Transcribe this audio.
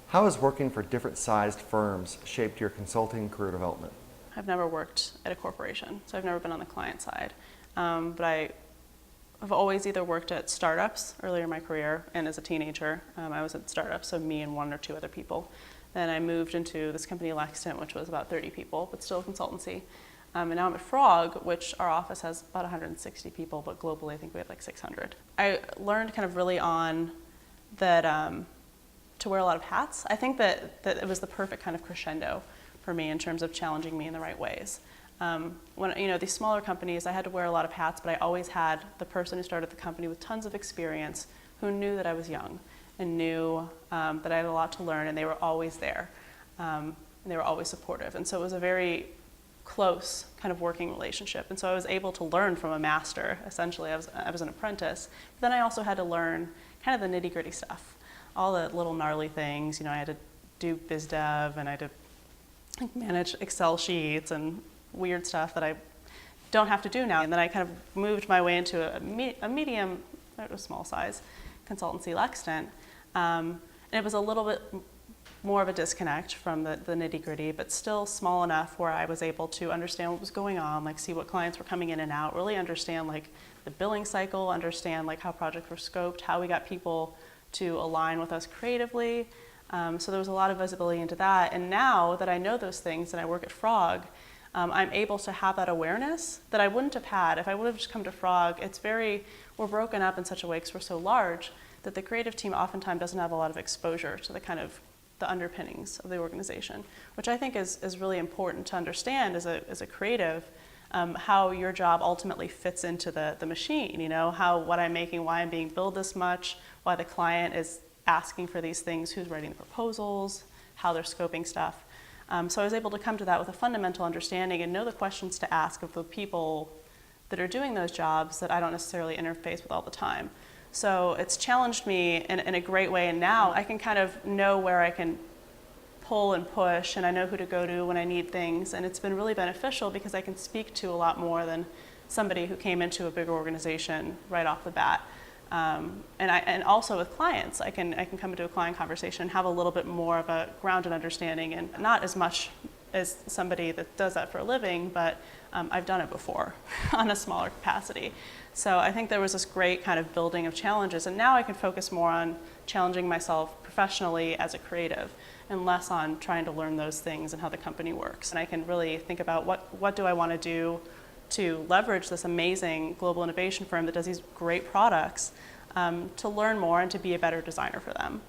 How has working for different sized firms shaped your consulting career development? I've never worked at a corporation, so I've never been on the client side. But I've always either worked at startups earlier in my career, and as a teenager, I was at startups, so me and one or two other people. Then I moved into this company, Lexington, which was about 30 people, but still a consultancy. And now I'm at Frog, which our office has about 160 people, but globally I think we have like 600. I learned kind of really on that to wear a lot of hats. I think that it was the perfect kind of crescendo for me in terms of challenging me in the right ways. When these smaller companies, I had to wear a lot of hats, but I always had the person who started the company with tons of experience who knew that I was young and knew that I had a lot to learn, and they were always there. And they were always supportive. And so it was a very close kind of working relationship. And so I was able to learn from a master, essentially. I was an apprentice. But then I also had to learn kind of the nitty-gritty stuff, all the little gnarly things. I had to do biz dev, and I had to manage Excel sheets and weird stuff that I don't have to do now. And then I kind of moved my way into a medium, a small size consultancy, Lexington. And it was a little bit more of a disconnect from the nitty-gritty, but still small enough where I was able to understand what was going on, like see what clients were coming in and out, really understand like the billing cycle, understand like how projects were scoped, how we got people to align with us creatively. So there was a lot of visibility into that. And now that I know those things and I work at Frog, I'm able to have that awareness that I wouldn't have had if I would have just come to Frog. We're broken up in such a way because we're so large that the creative team oftentimes doesn't have a lot of exposure to the underpinnings of the organization, which I think is really important to understand as a creative, how your job ultimately fits into the machine, what I'm making, why I'm being billed this much, why the client is asking for these things, who's writing the proposals, how they're scoping stuff. So I was able to come to that with a fundamental understanding and know the questions to ask of the people that are doing those jobs that I don't necessarily interface with all the time. So it's challenged me in a great way, and now I can kind of know where I can pull and push, and I know who to go to when I need things, and it's been really beneficial because I can speak to a lot more than somebody who came into a bigger organization right off the bat. And also with clients, I can come into a client conversation and have a little bit more of a grounded understanding, and not as much as somebody that does that for a living, but I've done it before on a smaller capacity. So I think there was this great kind of building of challenges, and now I can focus more on challenging myself professionally as a creative and less on trying to learn those things and how the company works. And I can really think about what do I want to do to leverage this amazing global innovation firm that does these great products, to learn more and to be a better designer for them.